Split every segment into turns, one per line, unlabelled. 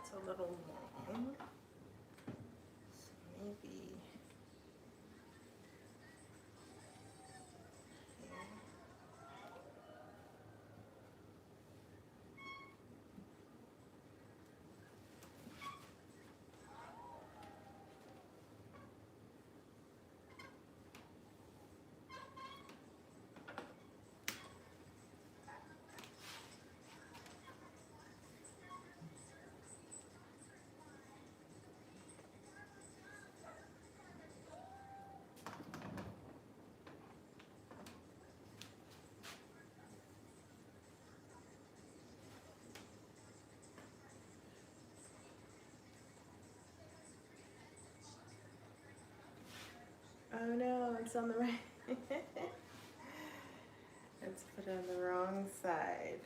that's a little long. So maybe here. Oh no, it's on the right. It's put on the wrong side.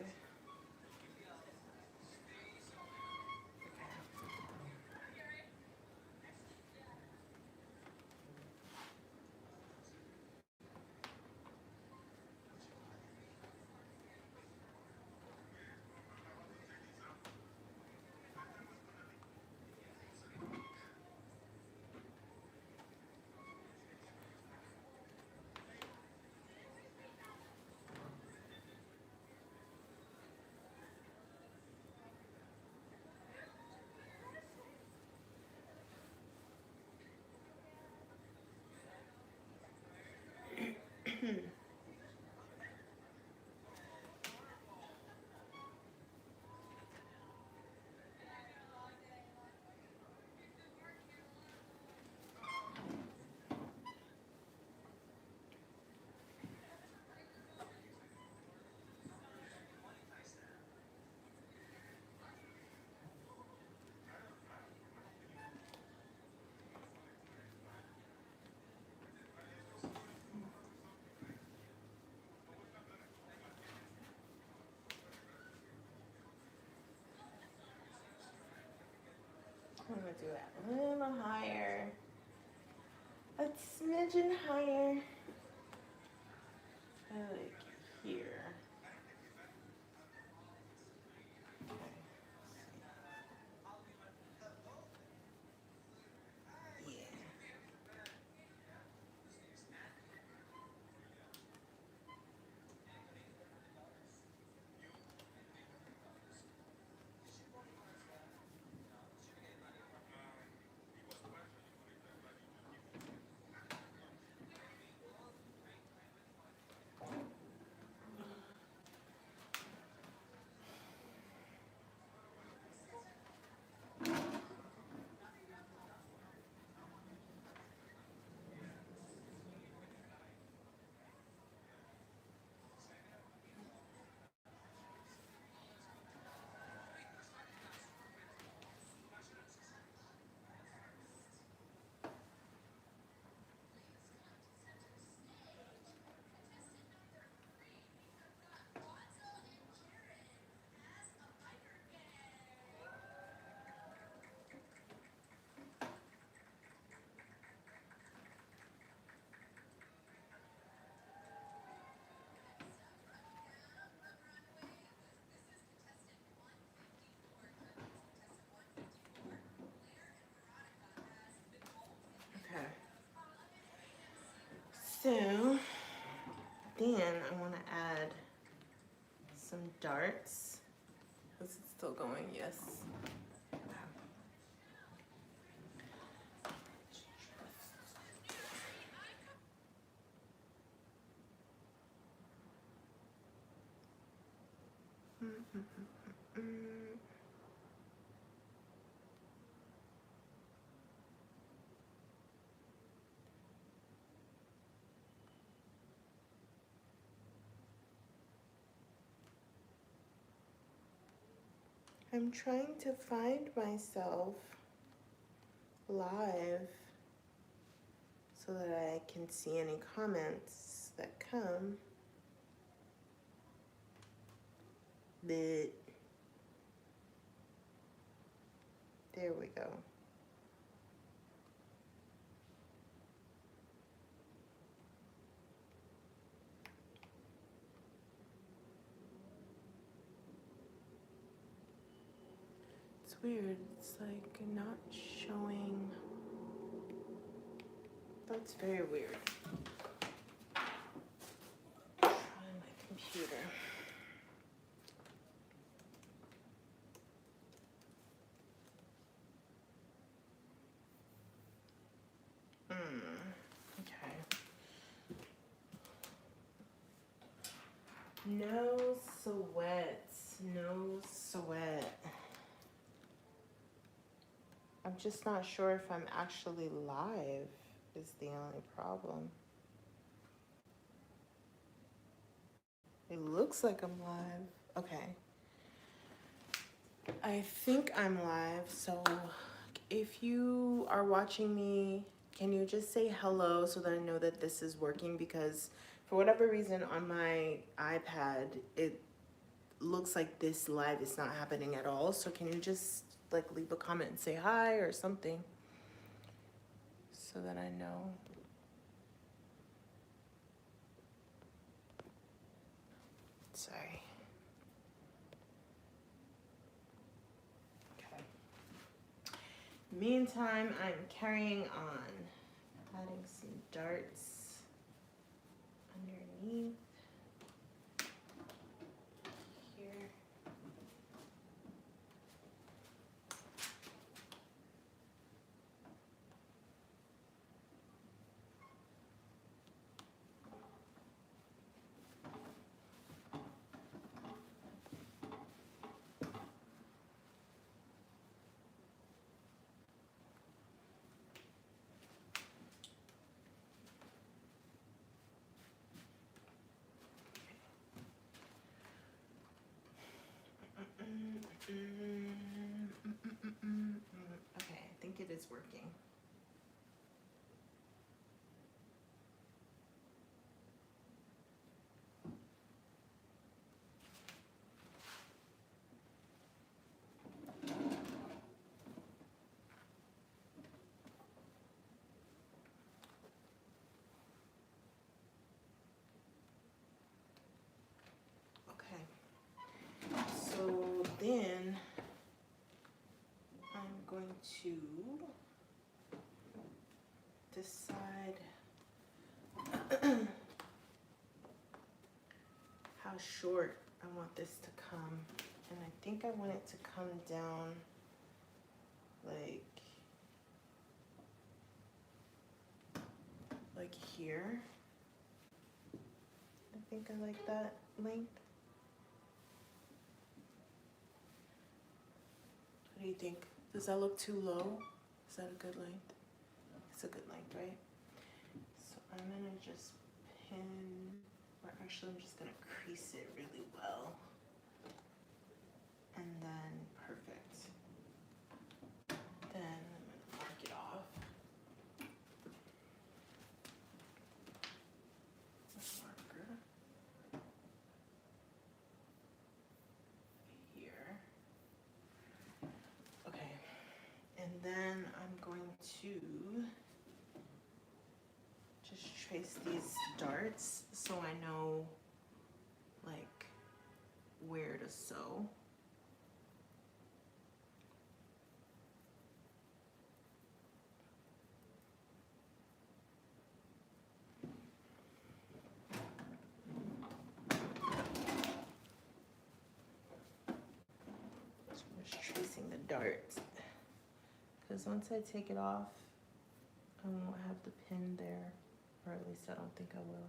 I'm gonna do it a little higher. A smidgen higher. Like here. Yeah. Okay. So then I want to add some darts. Is it still going? Yes. I'm trying to find myself live so that I can see any comments that come. But there we go. It's weird. It's like not showing. That's very weird. Try my computer. Okay. No sweat. No sweat. I'm just not sure if I'm actually live is the only problem. It looks like I'm live. Okay. I think I'm live, so if you are watching me, can you just say hello so that I know that this is working? Because for whatever reason on my iPad, it looks like this live is not happening at all. So can you just like leave a comment and say hi or something so that I know? Sorry. Okay. Meantime, I'm carrying on, adding some darts underneath here. Okay, I think it is working. Okay, so then I'm going to decide how short I want this to come. And I think I want it to come down like here. I think I like that length. What do you think? Does that look too low? Is that a good length? It's a good length, right? So I'm gonna just pin, or actually I'm just gonna crease it really well. And then, perfect. Then I'm gonna mark it off. Marker. Here. Okay. And then I'm going to just trace these darts so I know like where to sew. So I'm just tracing the darts because once I take it off, I won't have the pin there, or at least I don't think I will.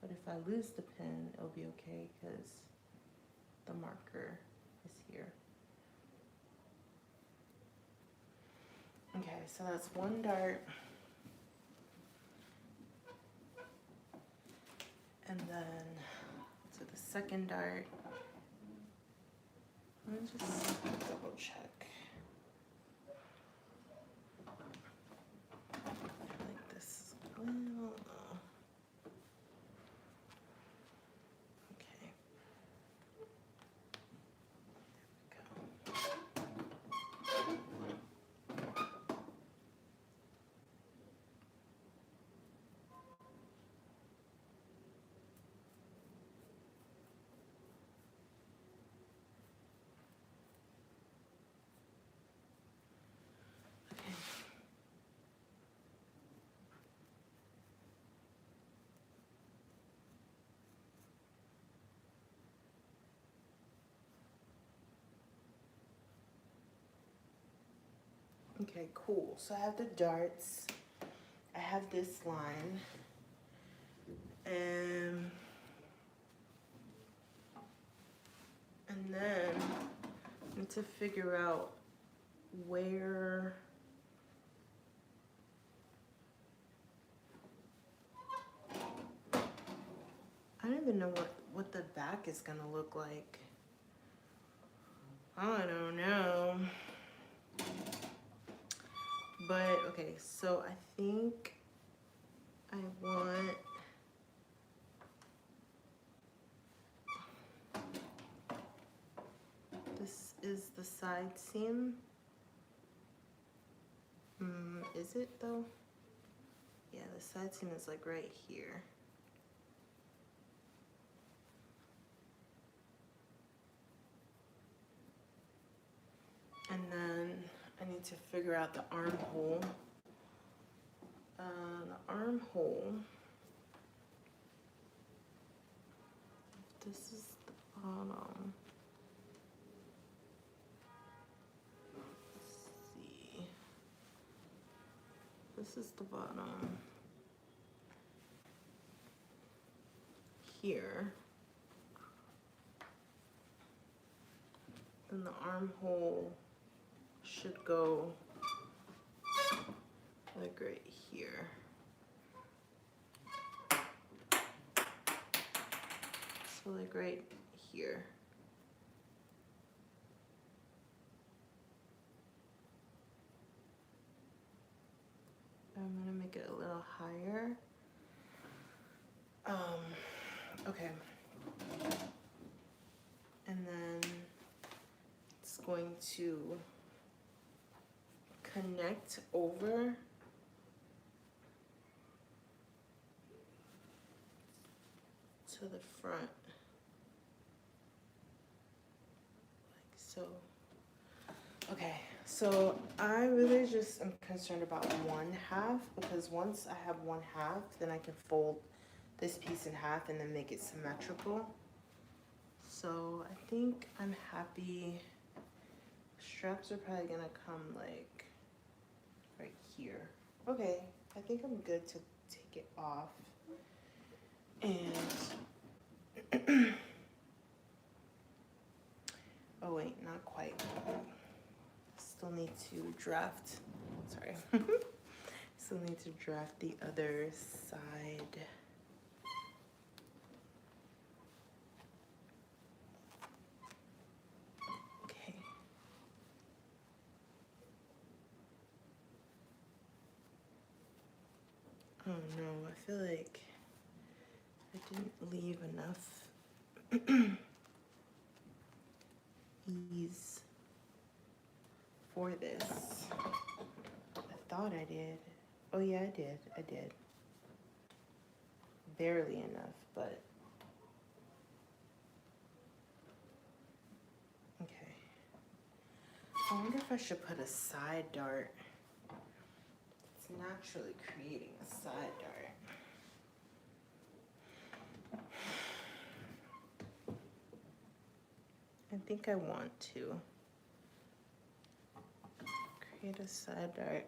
But if I lose the pin, it'll be okay because the marker is here. Okay, so that's one dart. And then to the second dart, let me just double check. I like this a little. Okay. There we go. Okay, cool. So I have the darts. I have this line. And then I need to figure out where I don't even know what the back is gonna look like. I don't know. But okay, so I think I want this is the side seam. Is it though? Yeah, the side seam is like right here. And then I need to figure out the armhole. The armhole, this is the bottom. Let's see. This is the bottom. Here. Then the armhole should go like right here. So like right here. I'm gonna make it a little higher. Okay. And then it's going to connect over to the front, like so. Okay, so I really just am concerned about one half, because once I have one half, then I can fold this piece in half and then make it symmetrical. So I think I'm happy. Straps are probably gonna come like right here. Okay, I think I'm good to take it off. And oh wait, not quite. Still need to draft, sorry. Still need to draft the other side. Okay. Oh no, I feel like I didn't leave enough ease for this. I thought I did. Oh yeah, I did. Barely enough, but okay. I wonder if I should put a side dart. It's naturally creating a side dart. I think I want to create a side dart.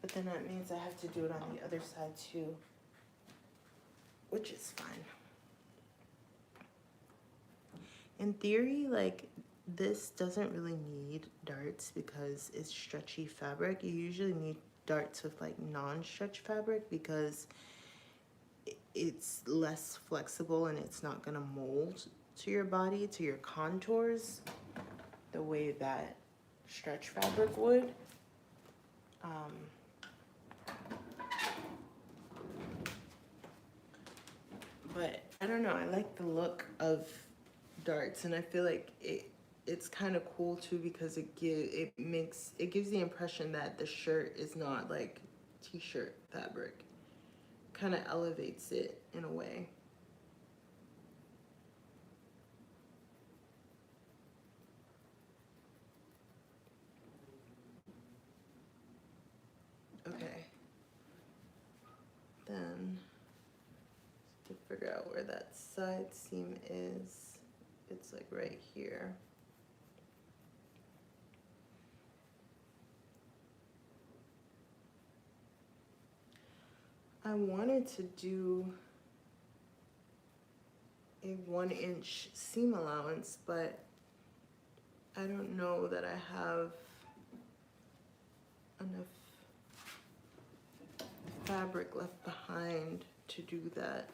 But then that means I have to do it on the other side too, which is fine. In theory, like, this doesn't really need darts because it's stretchy fabric. You usually need darts with like non-stretch fabric because it's less flexible and it's not gonna mold to your body, to your contours, the way that stretch fabric would. But I don't know, I like the look of darts, and I feel like it's kind of cool too because it gives the impression that the shirt is not like t-shirt fabric. Kind of elevates it in a way. on to figure out where that side seam is. It's like right here. I wanted to do a 1-inch seam allowance, but I don't know that I have enough fabric left behind to do that.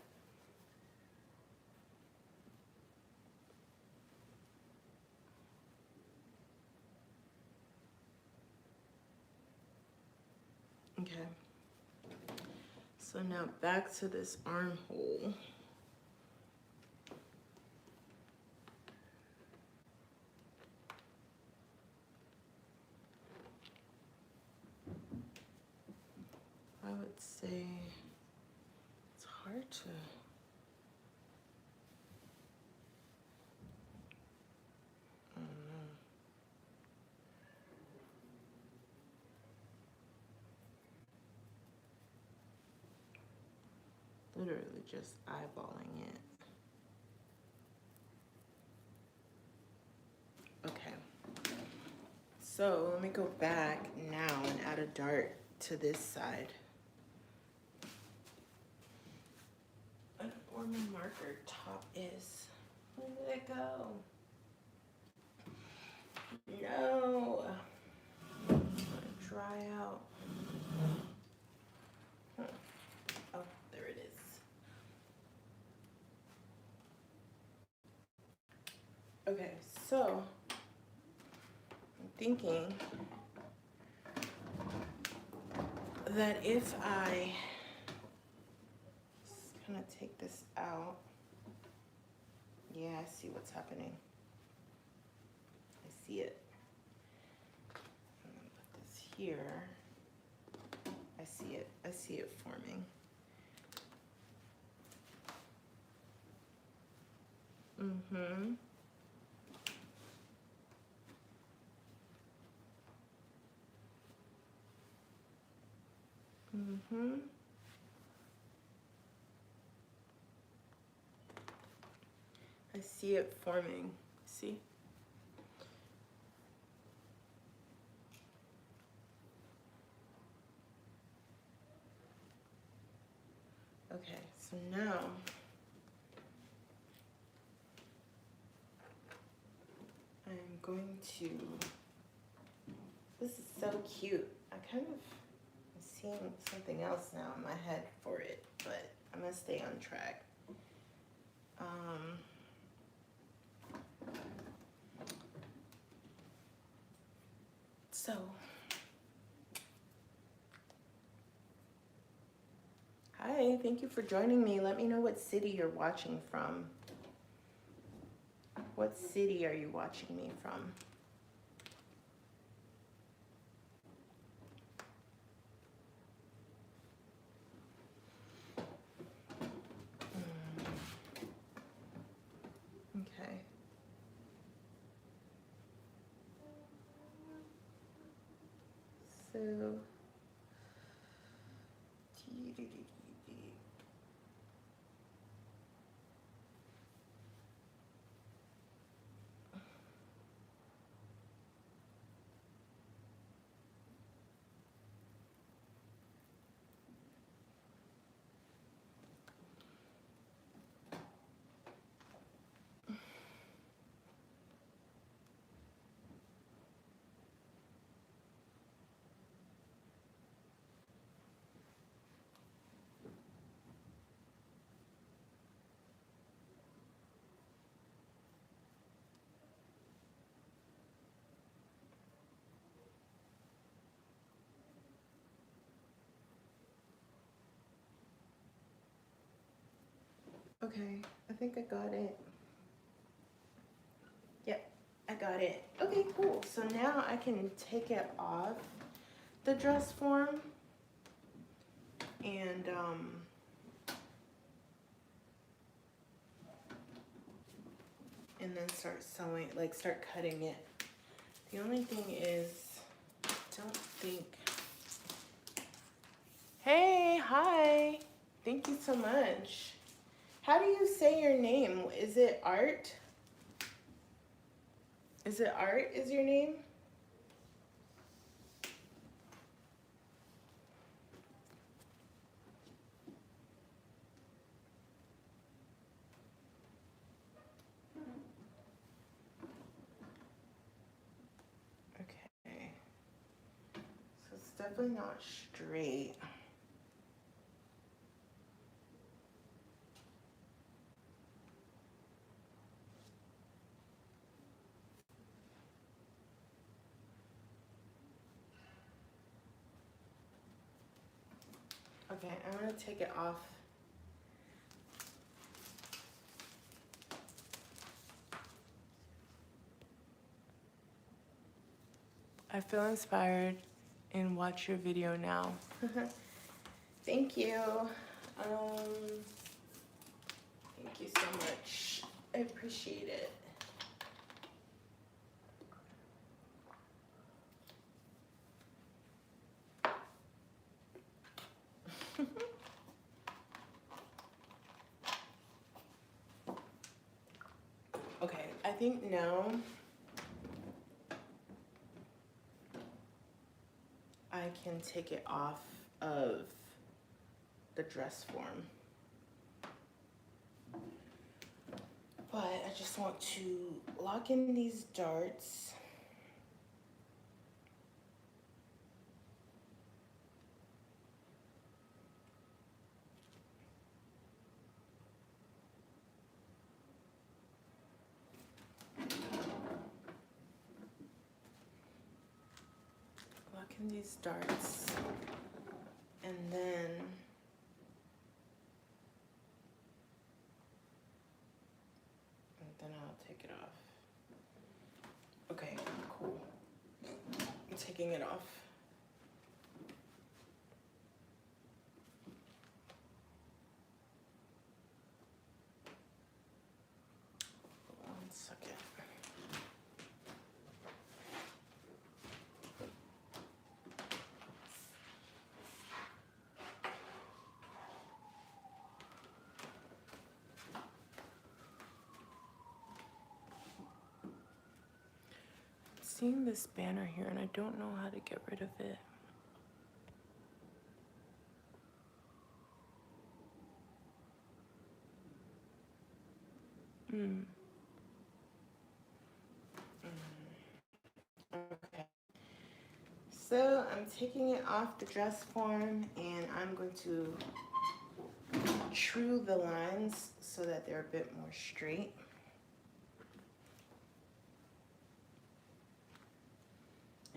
Okay. So now back to this armhole. I would say it's hard to. I don't know. Literally just eyeballing it. Okay. So let me go back now and add a dart to this side. Where my marker top is. Where did it go? No. I'm gonna dry out. Oh, there it is. Okay, so I'm thinking that if I just kind of take this out, yeah, I see what's happening. I see it. I'm gonna put this here. I see it. I see it forming. Mm-hmm. Mm-hmm. I see it forming. See? Okay, so now I'm going to, this is so cute. I kind of am seeing something else now in my head for it, but I'm gonna stay on track. So hi, thank you for joining me. Let me know what city you're watching from. What city are you watching me from? Okay. So okay, I think I got it. Yep, I got it. Okay, cool. So now I can take it off the dress form and then start sewing, like start cutting it. The only thing is, I don't think. Hey, hi. Thank you so much. How do you say your name? Is it Art? Is it Art is your name? Okay. So it's definitely not straight. Okay, I'm gonna take it off. I feel inspired and watch your video now. Thank you. Thank you so much. I appreciate it. Okay, I think now I can take it off of the dress form. But I just want to lock in these darts. Lock in these darts. And then I'll take it off. Okay, cool. I'm taking it off. One second. Seeing this banner here and I don't know how to get rid of it. Okay. So I'm taking it off the dress form and I'm going to true the lines so that they're a bit more straight.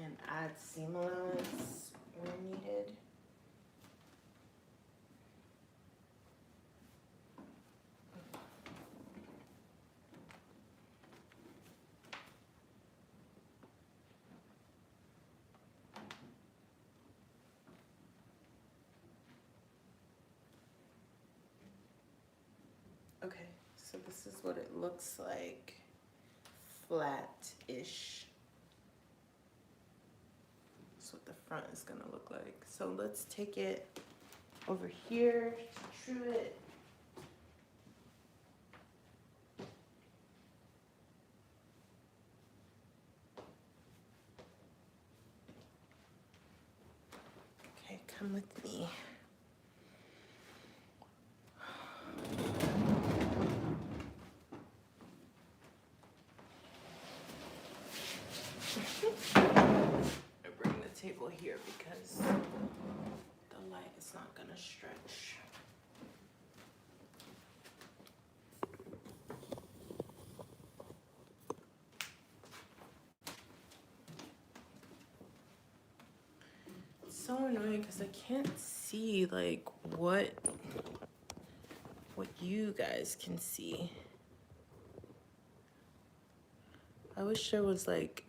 And add seam allowance where needed. Okay, so this is what it looks like, flat-ish. That's what the front is gonna look like. So let's take it over here, true it. Okay, come with me. I bring the table here because the light is not gonna stretch. It's so annoying because I can't see like what you guys can see. I wish there was like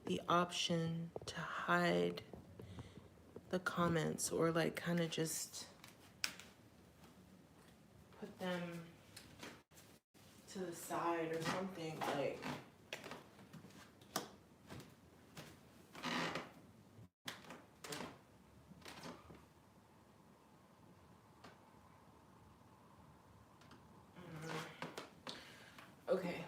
the option to hide the comments or like kind of just put them to the side or something like. Okay.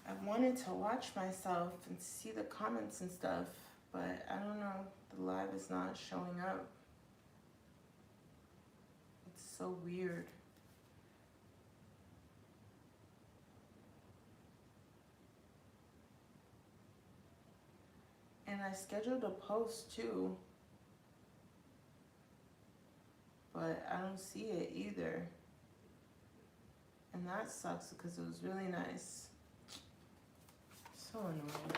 I wanted to watch myself and see the comments and stuff, but I don't know. The live is not showing up. It's so weird. And I scheduled a post too, but I don't see it either. And that sucks because it was really nice. So annoying.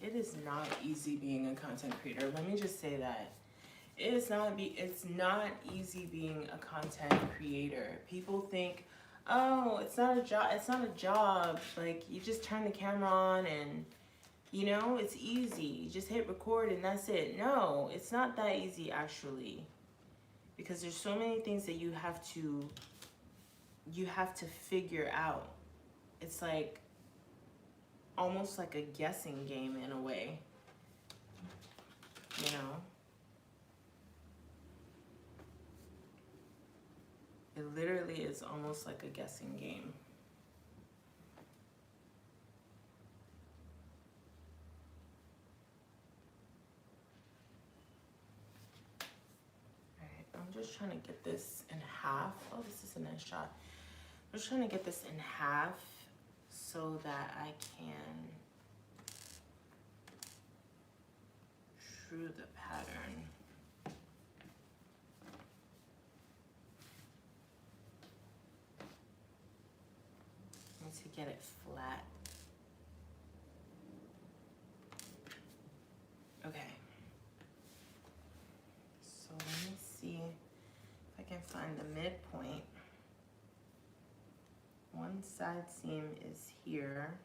It is not easy being a content creator. Let me just say that. It's not easy being a content creator. People think, oh, it's not a job. It's not a job. Like, you just turn the camera on and, you know, it's easy. You just hit record and that's it. No, it's not that easy actually. Because there's so many things that you have to figure out. It's like almost like a guessing game in a way. You know? It literally is almost like a guessing game. Alright, I'm just trying to get this in half. Oh, this is a nice shot. I'm just trying to get this in half so that I can drew the pattern. To get it flat. Okay. So let me see if I can find the midpoint. One side seam is here.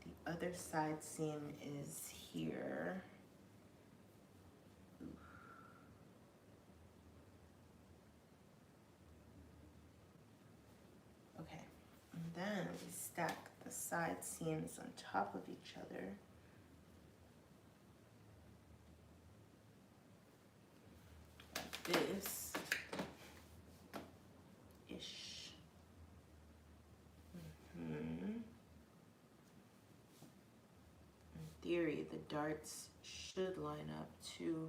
The other side seam is here. Okay, and then we stack the side seams on top of each other. Like this. Ish. In theory, the darts should line up too.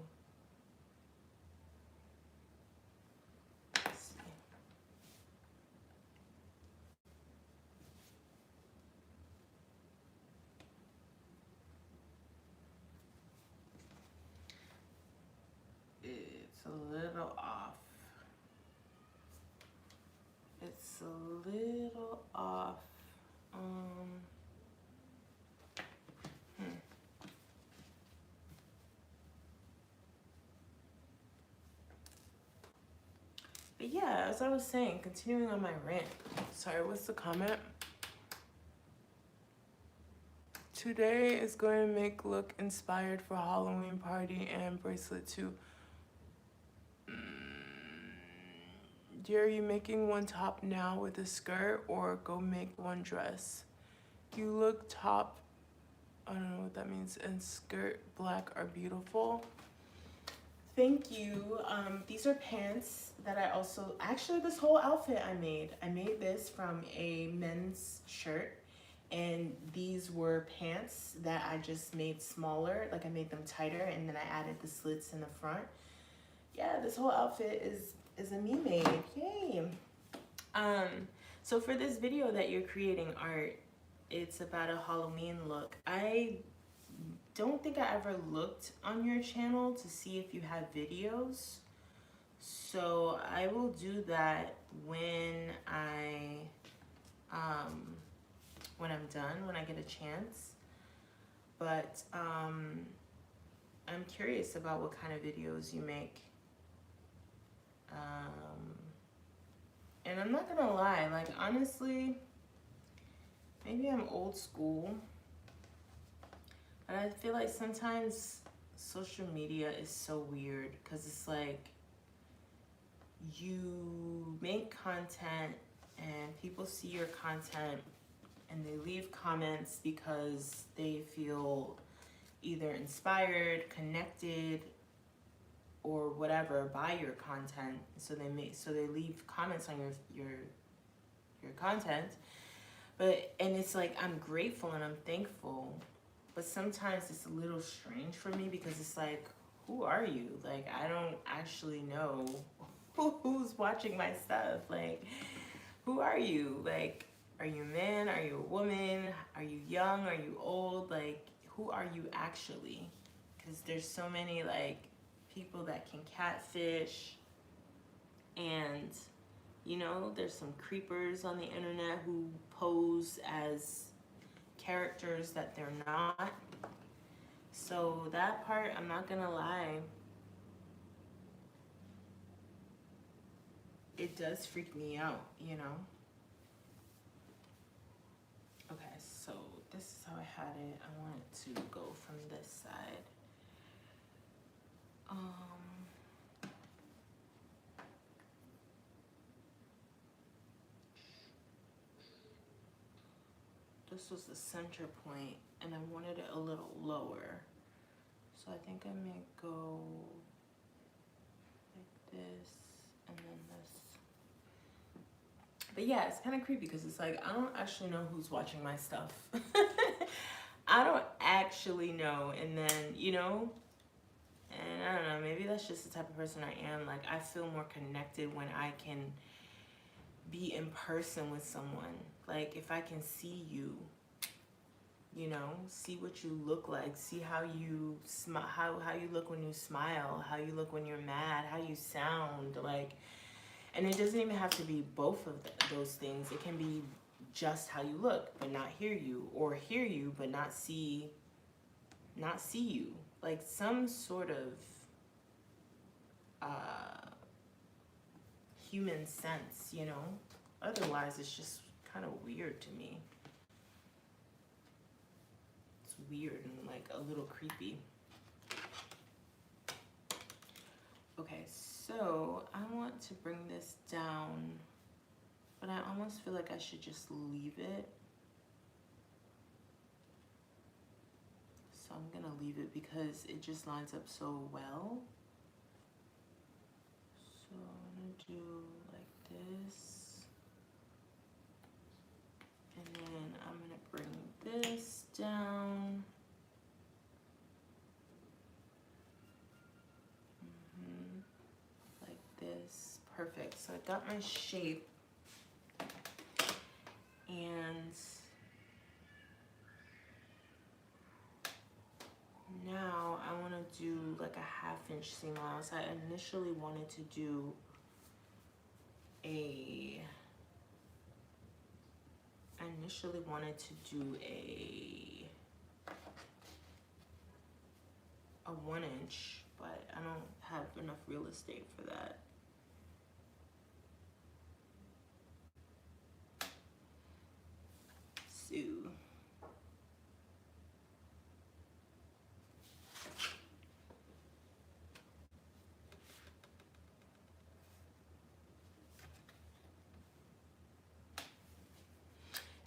It's a little off. It's a little off. But yeah, as I was saying, continuing on my rant. Sorry, what's the comment? Today is going to make look inspired for Halloween party and bracelet too. Dear, are you making one top now with a skirt or go make one dress? You look top, I don't know what that means, and skirt black are beautiful. Thank you. These are pants that I also, actually this whole outfit I made this from a men's shirt, and these were pants that I just made smaller, like I made them tighter and then I added the slits in the front. Yeah, this whole outfit is a me made, yay. So for this video that you're creating art, it's about a Halloween look. I don't think I ever looked on your channel to see if you have videos. So I will do that when I'm done, when I get a chance. But I'm curious about what kind of videos you make. And I'm not gonna lie, like honestly, maybe I'm old school, but I feel like sometimes social media is so weird because it's like you make content and people see your content and they leave comments because they feel either inspired, connected, or whatever by your content. So they leave comments on your content. And it's like, I'm grateful and I'm thankful, but sometimes it's a little strange for me because it's like, who are you? Like, I don't actually know who's watching my stuff. Like, who are you? Like, are you a man? Are you a woman? Are you young? Are you old? Like, who are you actually? Because there's so many like people that can catfish, and you know, there's some creepers on the internet who pose as characters that they're not. So that part, I'm not gonna lie, it does freak me out, you know? Okay, so this is how I had it. I want it to go from this side. This was the center point, and I wanted it a little lower. So I think I may go like this, and then this. But yeah, it's kind of creepy because it's like, I don't actually know who's watching my stuff. I don't actually know. And then, you know, and I don't know, maybe that's just the type of person I am. Like, I feel more connected when I can be in person with someone. Like, if I can see you, you know, see what you look like, see how you how you look when you smile, how you look when you're mad, how you sound, like, and it doesn't even have to be both of those things. It can be just how you look but not hear you, or hear you but not see you. Like, some sort of human sense, you know? Otherwise, it's just kind of weird to me. It's weird and like a little creepy. Okay, so I want to bring this down, but I almost feel like I should just leave it. So I'm gonna leave it because it just lines up so well. So I'm gonna do like this. And then I'm gonna bring this down. Like this. Perfect. So I got my shape. And now I want to do like a 1/2 inch seam allowance. I initially wanted to do a 1 inch, but I don't have enough real estate for that. So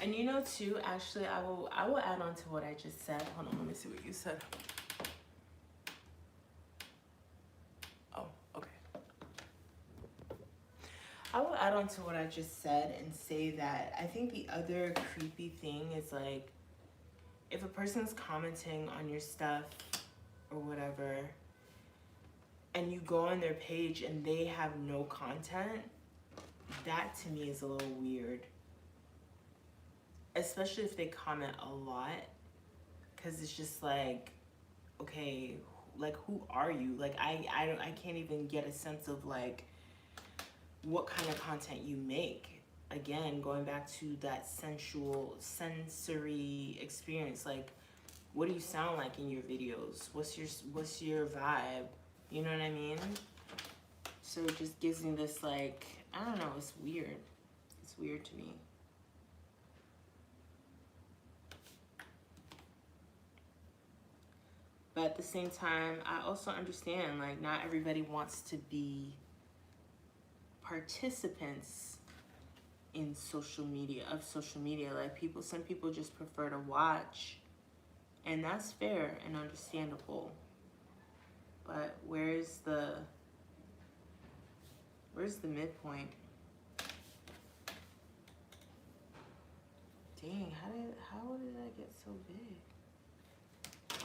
and you know too, actually I will add on to what I just said. Hold on, let me see what you said. Oh, okay. I will add on to what I just said and say that I think the other creepy thing is, like, if a person's commenting on your stuff or whatever, and you go on their page and they have no content, that to me is a little weird. Especially if they comment a lot, because it's just like, okay, like, who are you? Like, I can't even get a sense of like what kind of content you make. Again, going back to that sensory experience, like, what do you sound like in your videos? What's your vibe? You know what I mean? So it just gives me this, like, I don't know, it's weird. It's weird to me. But at the same time, I also understand, like, not everybody wants to be participants in social media, like some people just prefer to watch, and that's fair and understandable, but where's the midpoint? Dang, how did I get so big? Oh.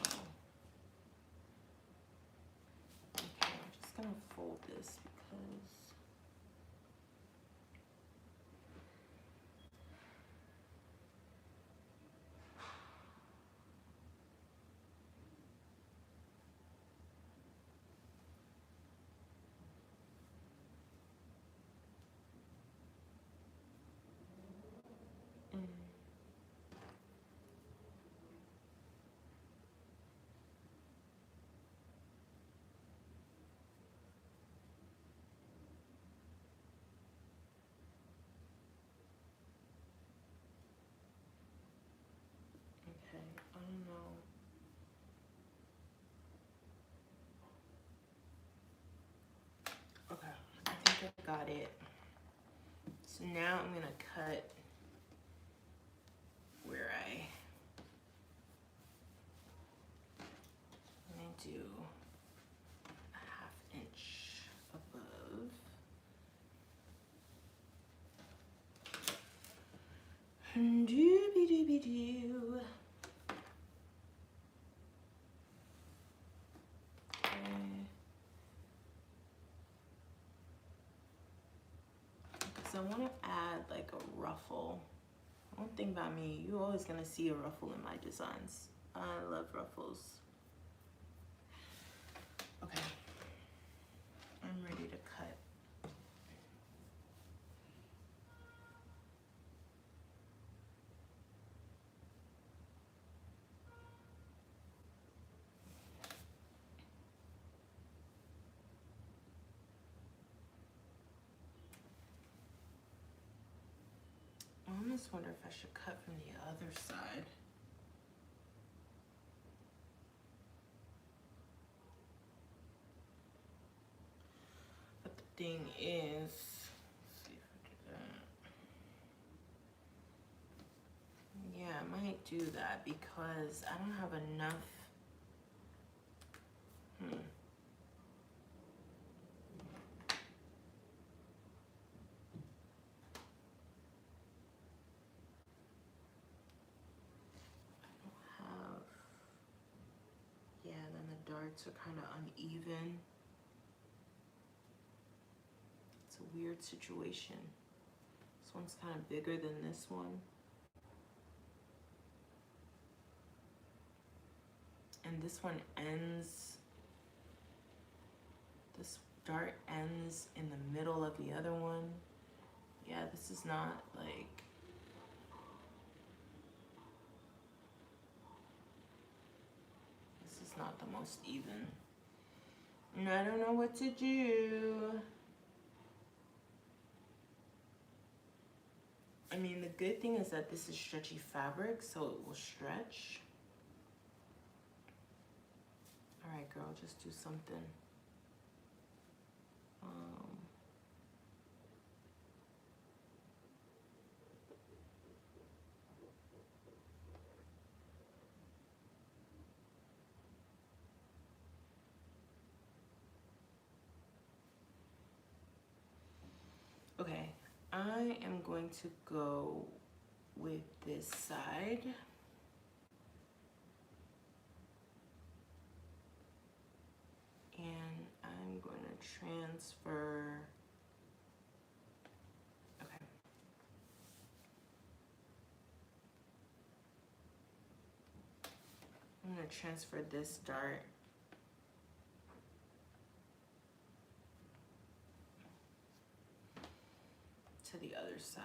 Okay, I'm just gonna fold this because okay, I don't know. Okay, I think I got it. So now I'm gonna cut where I'm gonna do a 1/2 inch above. Doobie-doobie-doo. Okay. Because I want to add like a ruffle. One thing about me, you're always gonna see a ruffle in my designs. I love ruffles. Okay, I'm ready to cut. I almost wonder if I should cut from the other side. But the thing is, let's see if I do that. Yeah, I might do that because I don't have enough. Yeah, then the darts are kind of uneven. It's a weird situation. This one's kind of bigger than this one. And this one ends, this dart ends in the middle of the other one. Yeah, this is not like, this is not the most even. And I don't know what to do. I mean, the good thing is that this is stretchy fabric, so it will stretch. All right, girl, just do something. Okay, I am going to go with this side. And I'm going to transfer. Okay. I'm going to transfer this dart to the other side.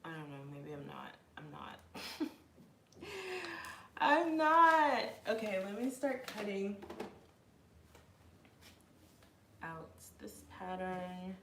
I don't know, maybe I'm not. I'm not. Okay, let me start cutting out this pattern.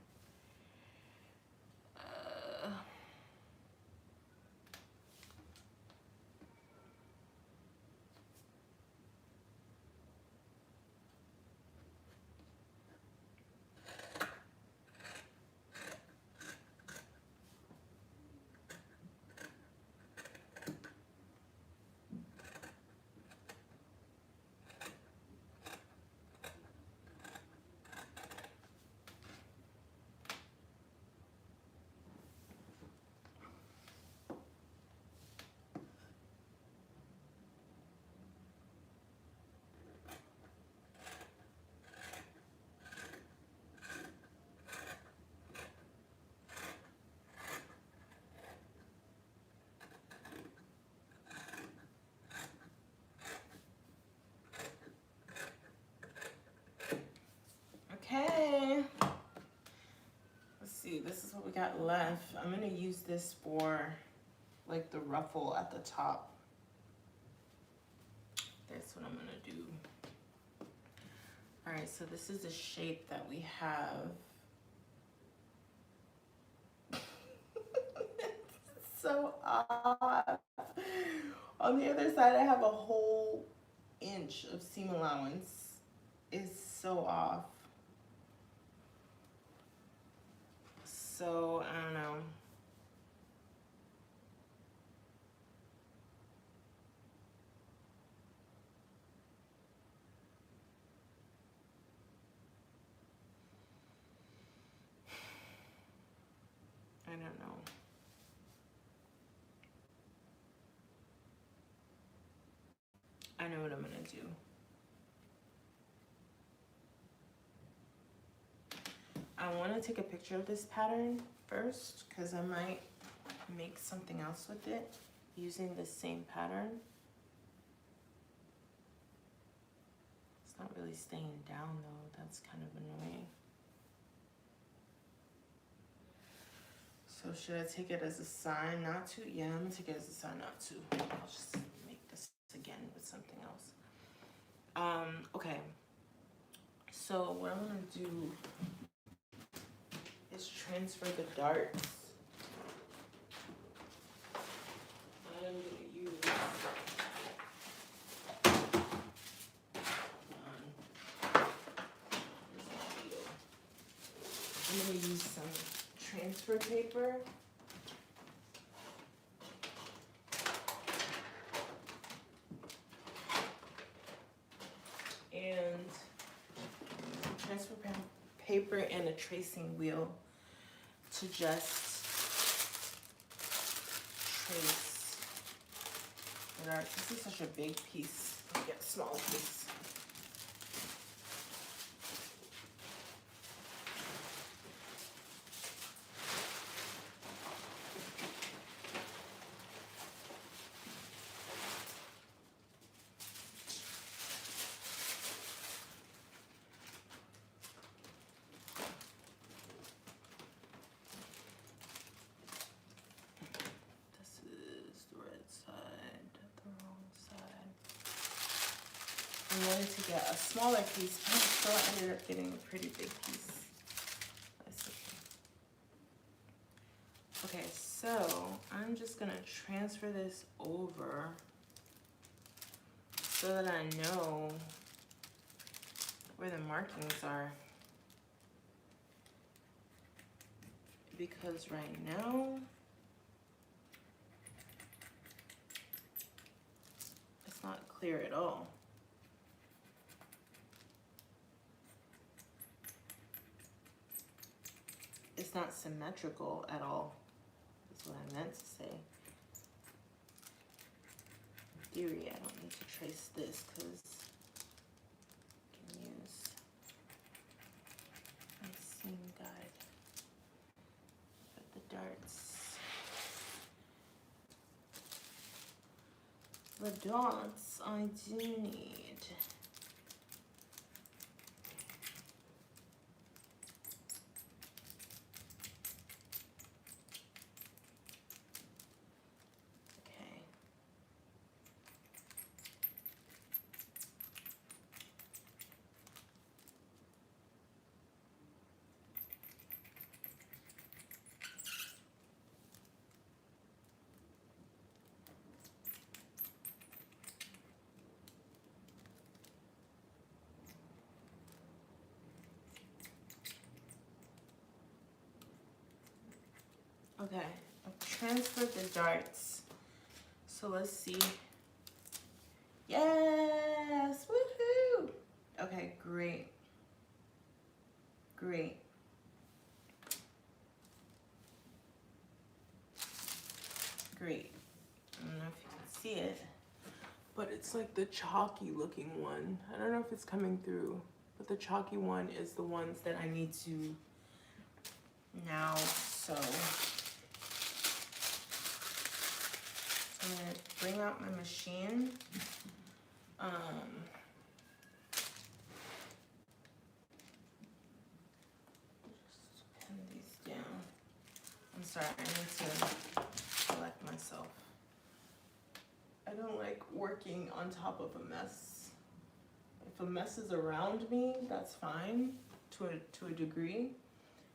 what we got left. I'm gonna use this for like the ruffle at the top. That's what I'm gonna do. All right, so this is the shape that we have. It's so off. On the other side, I have a whole inch of seam allowance. It's so off. So, I don't know. I don't know. I know what I'm gonna do. I want to take a picture of this pattern first because I might make something else with it using the same pattern. It's not really staying down though. That's kind of annoying. So should I take it as a sign not to? Yeah, I'm gonna take it as a sign not to. I'll just make this again with something else. Okay. So what I'm gonna do is transfer the darts. I'm gonna use I'm gonna use some transfer paper. And transfer paper and a tracing wheel to just trace the darts. This is such a big piece. I'll get a smaller piece. I wanted to get a smaller piece, but I still ended up getting a pretty big piece. Okay, so I'm just gonna transfer this over so that I know where the markings are. Because right now, it's not clear at all. It's not symmetrical at all. That's what I meant to say. In theory, I don't need to trace this because I can use my seam guide. But the dots I do need. Okay, I've transferred the darts. So let's see. Yes, woohoo! Okay, great. Great. Great. I don't know if you can see it, but it's like the chalky looking one. I don't know if it's coming through, but the chalky one is the ones that I need to now sew. I'm gonna bring out my machine. Just pin these down. Sorry, I need to collect myself. I don't like working on top of a mess. If a mess is around me, that's fine to a degree,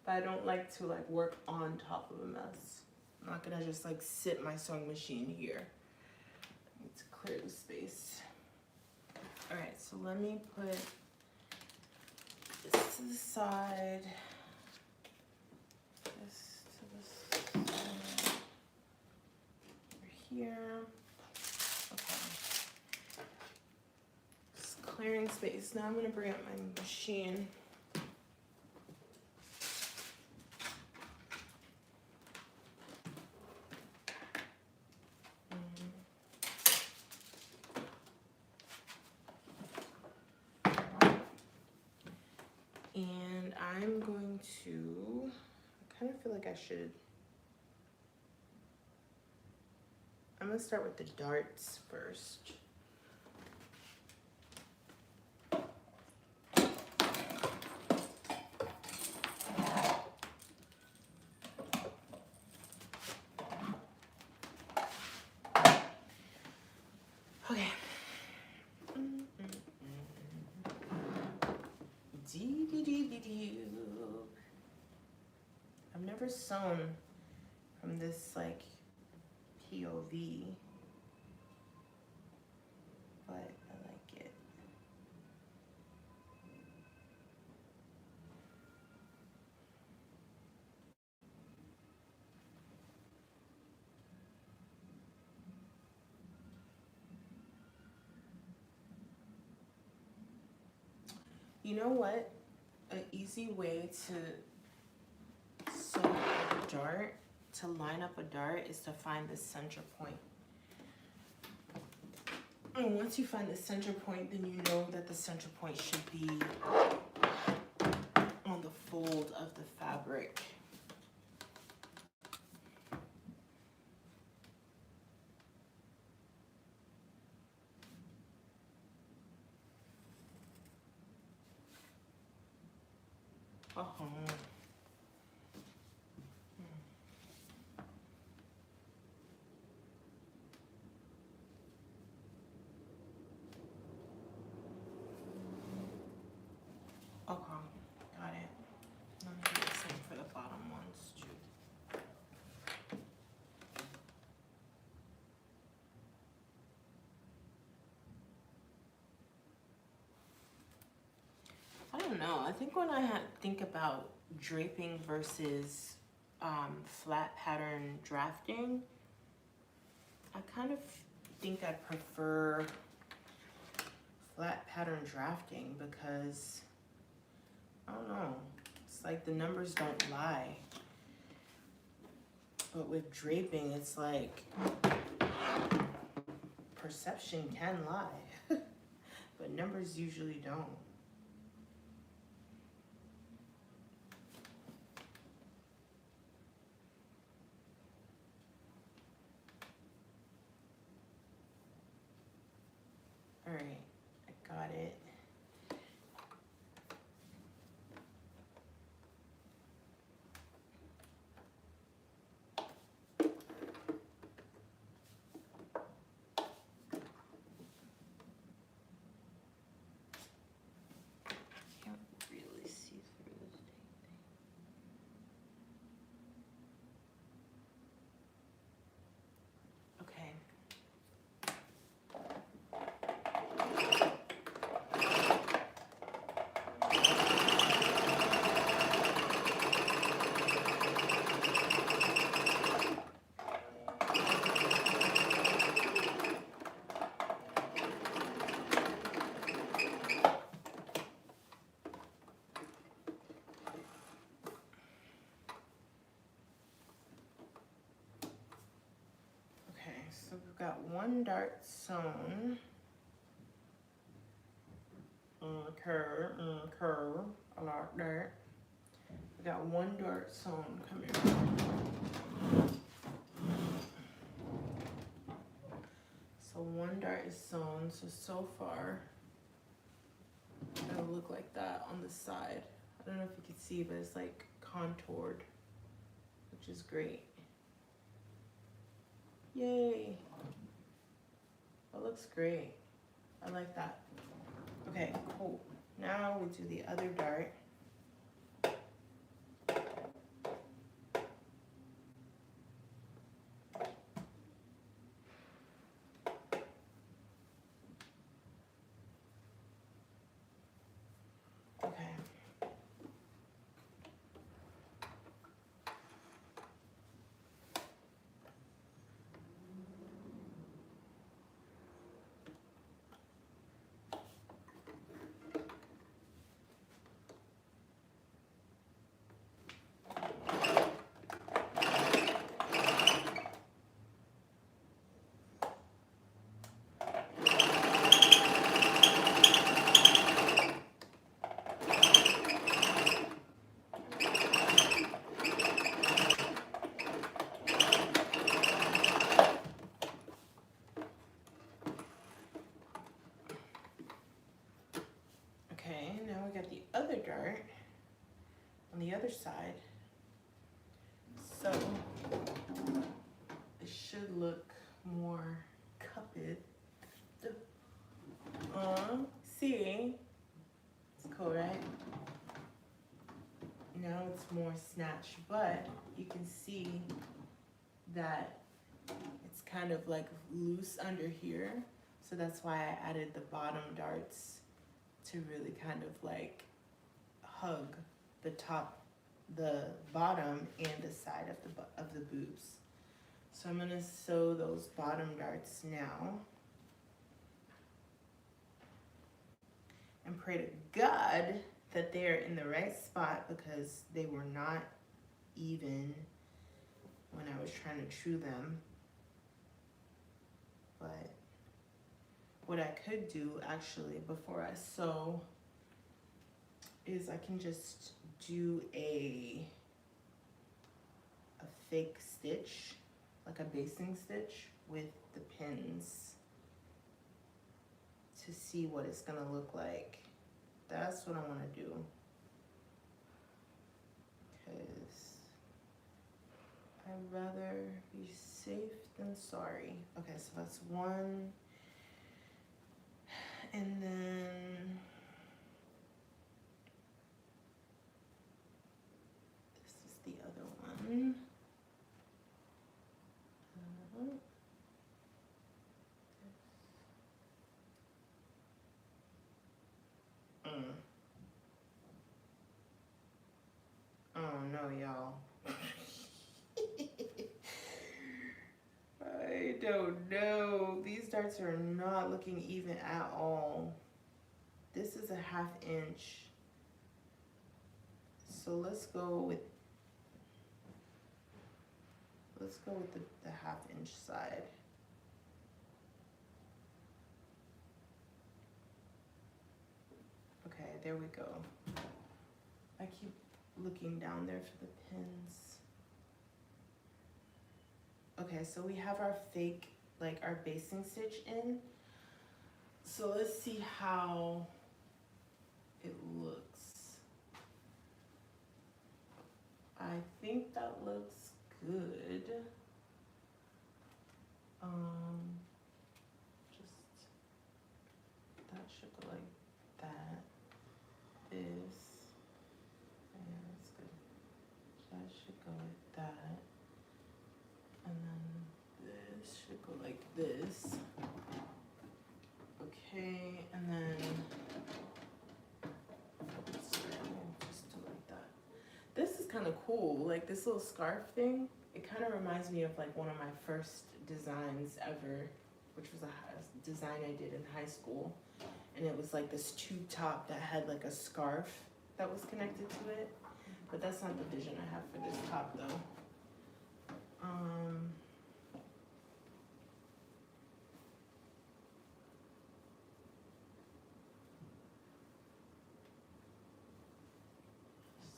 but I don't like to like work on top of a mess. I'm not gonna just like sit my sewing machine here. I need to clear the space. All right, so let me put this to the side. This to the side. Over here. Okay. Just clearing space. Now I'm gonna bring up my machine. And I'm going to, I kind of feel like I should, I'm gonna start with the darts first. Okay. I've never sewn from this like POV, but I like it. You know what? An easy way to sew a dart, to line up a dart, is to find the center point. And once you find the center point, then you know that the center point should be on the fold of the fabric. Uh-huh. Okay, got it. Let me do the same for the bottom ones too. I don't know. I think when I think about draping versus flat pattern drafting, I kind of think I prefer flat pattern drafting because, I don't know, it's like the numbers don't lie. But with draping, it's like perception can lie, but numbers usually don't. All right, I got it. Can't really see through this thing. Okay. So we've got one dart sewn. Curve, I like that. We got one dart sewn. Come here. So one dart is sewn. So far, it'll look like that on the side. I don't know if you can see, but it's like contoured, which is great. Yay. That looks great. I like that. Okay, cool. Now we do the other dart. Okay. Okay, now we got the other dart on the other side. So it should look more cupped. See? It's cool, right? Now it's more snatched, but you can see that it's kind of like loose under here. So that's why I added the bottom darts to really kind of like hug the top, the bottom and the side of the boobs. So I'm gonna sew those bottom darts now. And pray to God that they're in the right spot, because they were not even when I was trying to true them. But what I could do actually before I sew is I can just do a fake stitch, like a basting stitch with the pins, to see what it's gonna look like. That's what I wanna do. Because I'd rather be safe than sorry. Okay, so that's one. And then this is the other one. Oh no, y'all. I don't know. These darts are not looking even at all. This is a 1/2 inch. So let's go with the 1/2 inch side. Okay, there we go. I keep looking down there for the pins. Okay, so we have our fake, like our basting stitch in. So let's see how it looks. I think that looks good. Just, that should go like that. This, yeah, that's good. That should go like that. And then this should go like this. Okay, and then just do like that. This is kind of cool, like this little scarf thing. It kind of reminds me of like one of my first designs ever, which was a design I did in high school. And it was like this tube top that had like a scarf that was connected to it. But that's not the vision I have for this top though.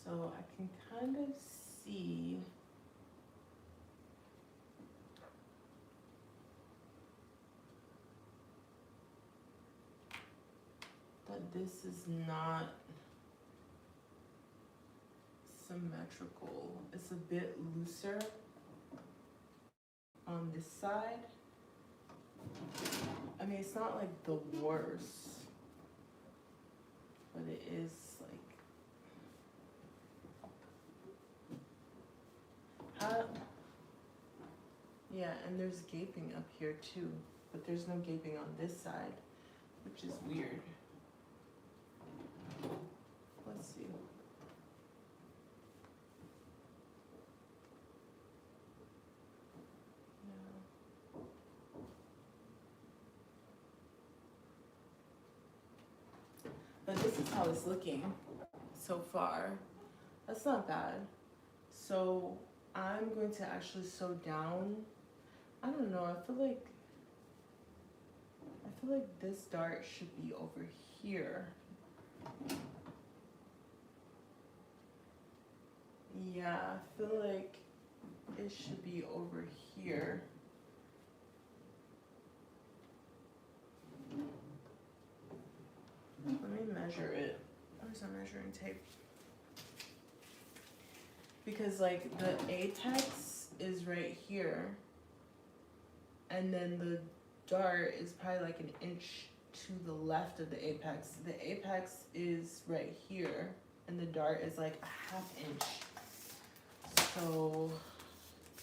So I can kind of see that this is not symmetrical. It's a bit looser. on this side. I mean, it's not like the worst, but it is like, yeah, and there's gaping up here too, but there's no gaping on this side, which is weird. Let's see. Yeah. But this is how it's looking so far. That's not bad. So I'm going to actually sew down. I don't know, I feel like this dart should be over here. Yeah, I feel like it should be over here. Let me measure it. Where's my measuring tape? Because like the apex is right here, and then the dart is probably like an inch to the left of the apex. The apex is right here, and the dart is like a half inch. So I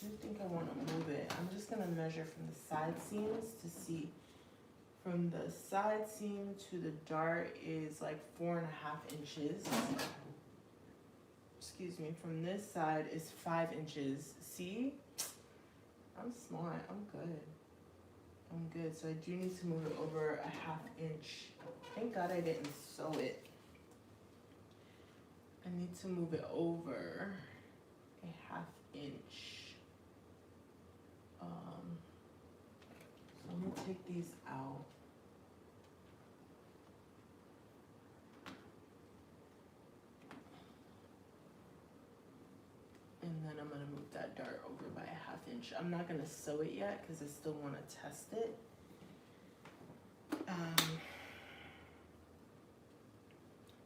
do think I want to move it. I'm just gonna measure from the side seams to see. From the side seam to the dart is like 4.5 inches. Excuse me, from this side is 5 inches. See? I'm smart, I'm good. I'm good, so I do need to move it over a 1/2 inch. Thank God I didn't sew it. I need to move it over a 1/2 inch. So I'm gonna take these out. And then I'm gonna move that dart over by a 1/2 inch. I'm not gonna sew it yet because I still wanna test it.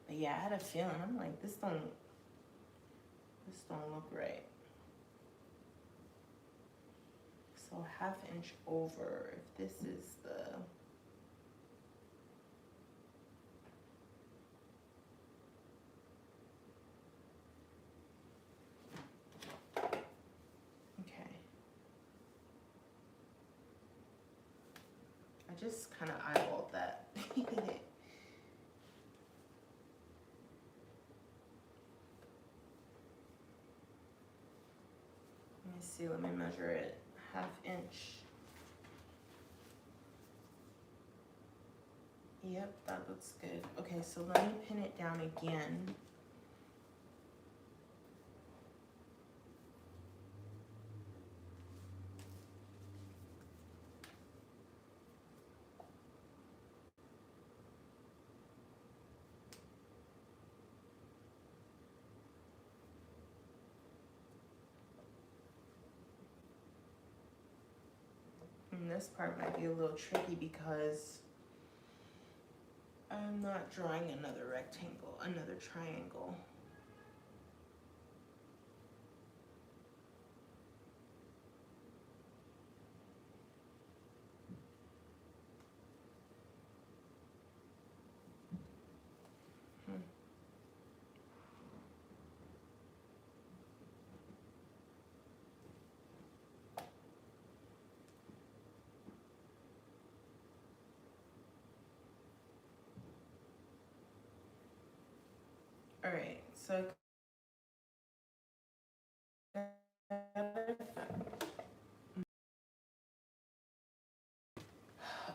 But yeah, I had a feeling. I'm like, this don't look right. So 1/2 inch over, if this is the, okay. I just kind of eyeballed that. Let me see, let me measure it. 1/2 inch. Yep, that looks good. Okay, so let me pin it down again. And this part might be a little tricky because I'm not drawing another rectangle, another triangle. All right, so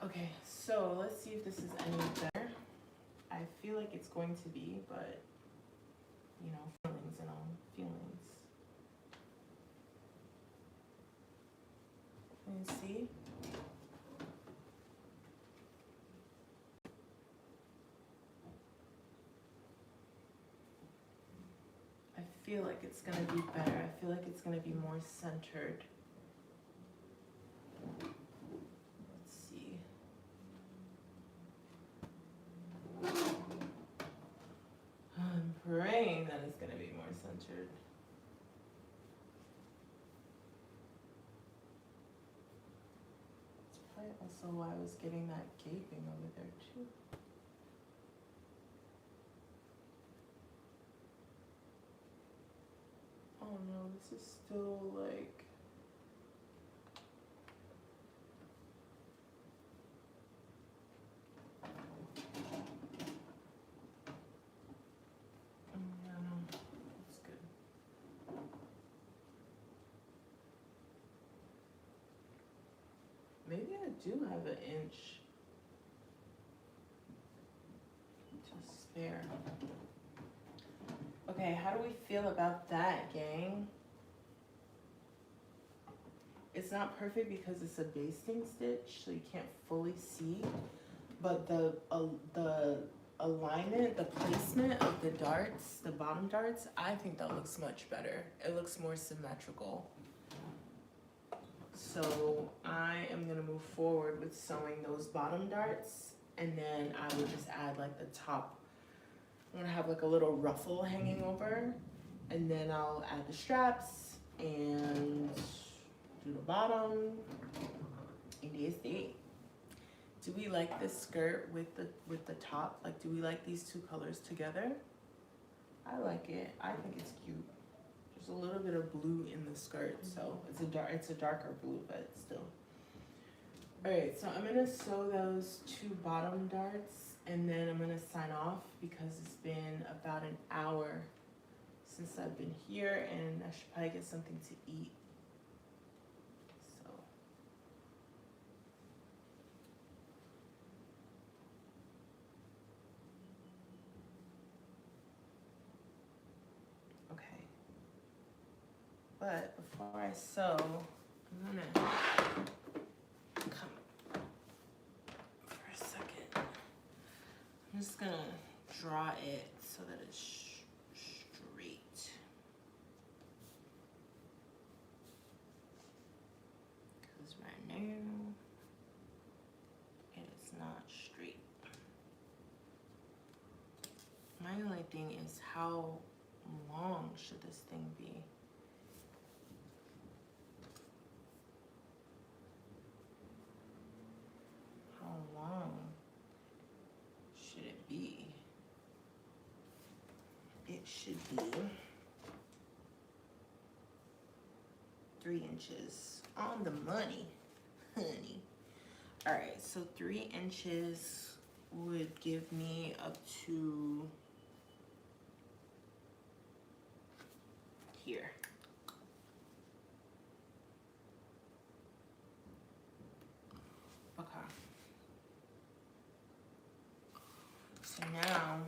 okay, so let's see if this is any better. I feel like it's going to be, but you know, feelings and all, feelings. And see? I feel like it's gonna be better. I feel like it's gonna be more centered. Let's see. I'm praying that it's gonna be more centered. also why I was getting that gaping over there too. Oh no, this is still like, yeah, no, that's good. Maybe I do have an inch to spare. Okay, how do we feel about that, gang? It's not perfect because it's a basting stitch, so you can't fully see, but the alignment, the placement of the darts, the bottom darts, I think that looks much better. It looks more symmetrical. So I am gonna move forward with sewing those bottom darts, and then I would just add like the top. I'm gonna have like a little ruffle hanging over, and then I'll add the straps and do the bottom. And this it. Do we like this skirt with the top? Like, do we like these two colors together? I like it. I think it's cute. There's a little bit of blue in the skirt, so it's a darker blue, but still. All right, so I'm gonna sew those two bottom darts, and then I'm gonna sign off because it's been about an hour since I've been here, and I should probably get something to eat. So. Okay. But before I sew, I'm gonna come for a second. I'm just gonna draw it so that it's straight. Because right now, it is not straight. My only thing is, how long should this thing be? How long should it be? It should be 3 inches on the money, honey. All right, so 3 inches would give me up to here. Okay. So now,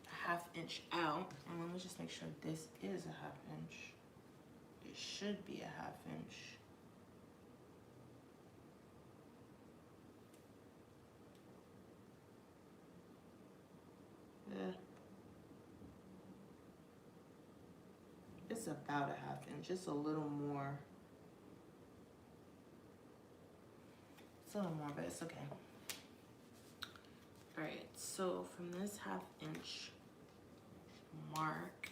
a 1/2 inch out, and let me just make sure this is a 1/2 inch. It should be a 1/2 inch. It's about a 1/2 inch, just a little more. It's a little more, but it's okay. All right, so from this 1/2 inch mark,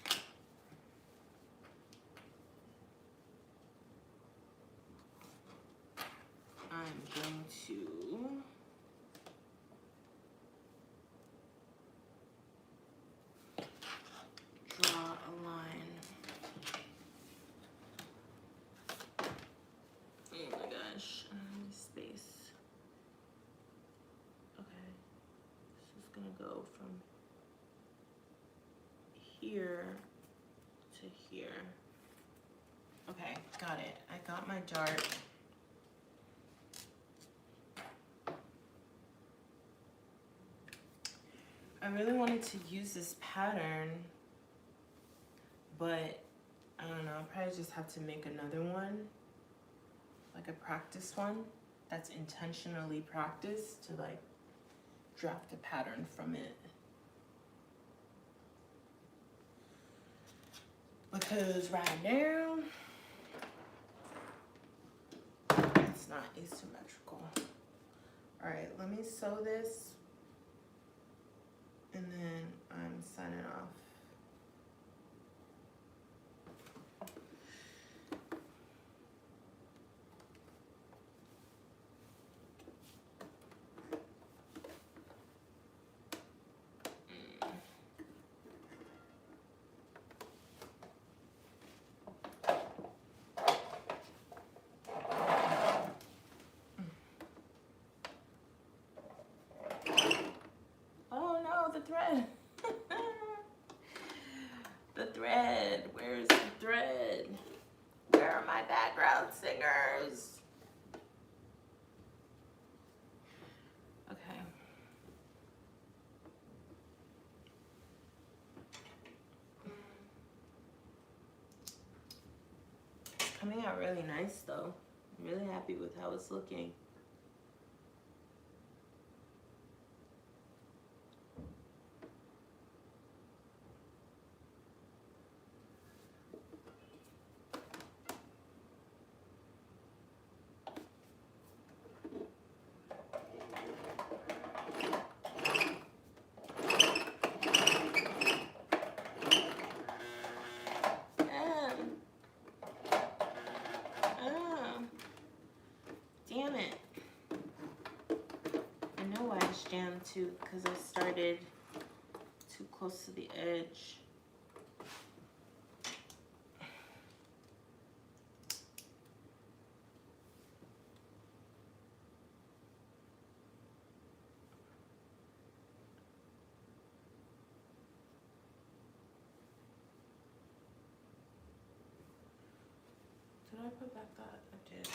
I'm going to draw a line. Oh my gosh, I need space. Okay, this is gonna go from here to here. Okay, got it. I got my dart. I really wanted to use this pattern, but I don't know, I'll probably just have to make another one, like a practice one that's intentionally practiced to like draft a pattern from it. Because right now, it's not asymmetrical. All right, let me sew this, and then I'm signing off. fingers. Okay. It's coming out really nice though. I'm really happy with how it's looking. Damn it. I know why it's jammed too, because I started too close to the edge. Did I put back that? I did.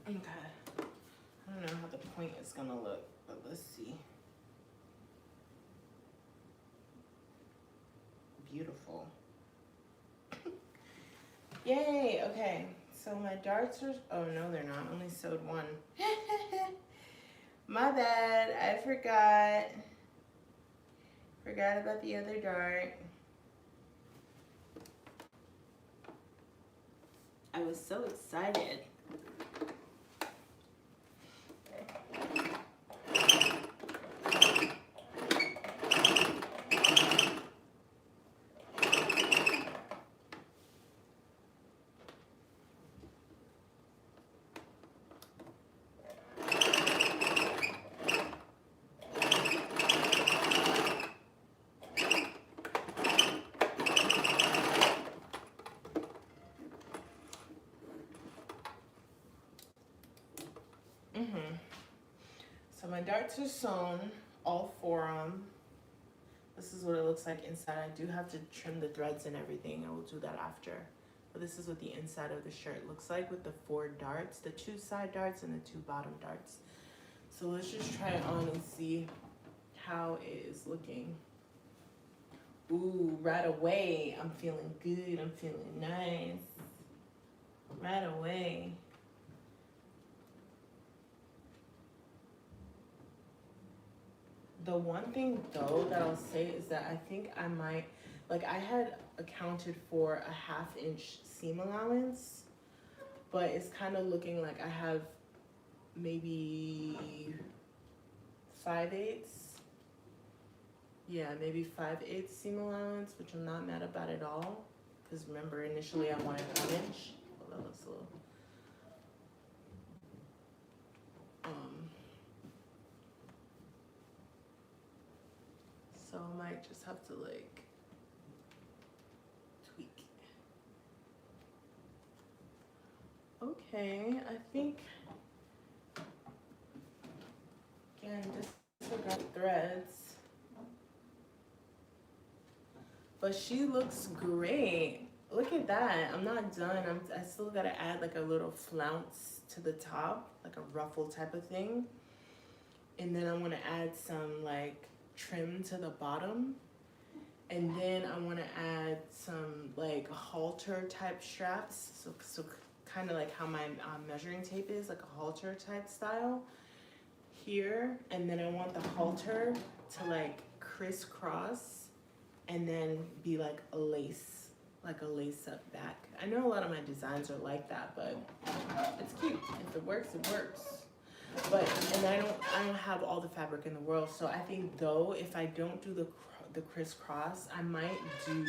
Okay. I don't know how the point is gonna look, but let's see. Beautiful. Yay, okay. So my darts are, oh no they're not, I only sewed one. My bad, I forgot. Forgot about the other dart. I was so excited. So my darts are sewn, all four of them. This is what it looks like inside. I do have to trim the threads and everything. I will do that after. But this is what the inside of the shirt looks like with the 4 darts, the 2 side darts and the 2 bottom darts. So let's just try it on and see how it is looking. Ooh, right away, I'm feeling good. I'm feeling nice. Right away. The one thing though that I'll say is that I think I might, like I had accounted for a 1/2 inch seam allowance, but it's kind of looking like I have maybe 5/8. Yeah, maybe 5/8 seam allowance, which I'm not mad about at all. Because remember, initially I wanted 1 inch. Well, that looks a little. So I might just have to like tweak. Okay, I think, again, disregard threads. But she looks great. Look at that. I'm not done. I still gotta add like a little flounce to the top, like a ruffle type of thing. And then I wanna add some like trim to the bottom. And then I wanna add some like halter type straps. So kind of like how my measuring tape is, like a halter type style here. And then I want the halter to like crisscross and then be like a lace up back. I know a lot of my designs are like that, but it's cute. If it works, it works. and I don't have all the fabric in the world. So I think though, if I don't do the crisscross, I might do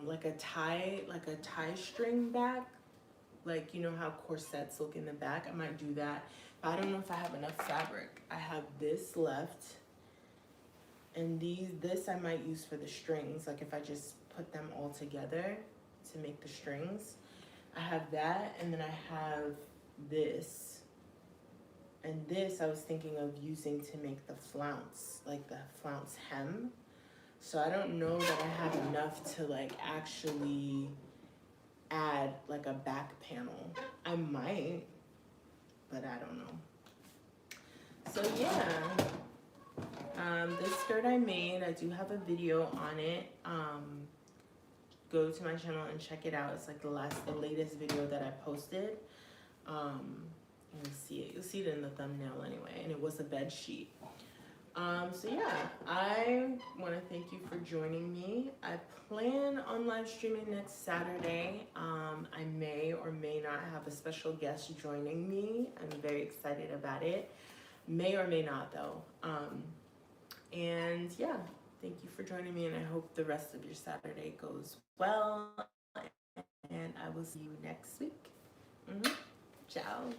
like a tie string back, like you know how corsets look in the back. I might do that, but I don't know if I have enough fabric. I have this left, and this I might use for the strings, like if I just put them all together to make the strings. I have that, and then I have this, and this I was thinking of using to make the flounce, like the flounce hem. So I don't know that I have enough to like actually add like a back panel. I might, but I don't know. So yeah, this skirt I made, I do have a video on it. Go to my channel and check it out. It's like the latest video that I posted. You'll see it. You'll see it in the thumbnail anyway. And it was a bed sheet. So yeah, I want to thank you for joining me. I plan on live streaming next Saturday. I may or may not have a special guest joining me. I'm very excited about it. May or may not though. And yeah, thank you for joining me, and I hope the rest of your Saturday goes well. And I will see you next week. Ciao.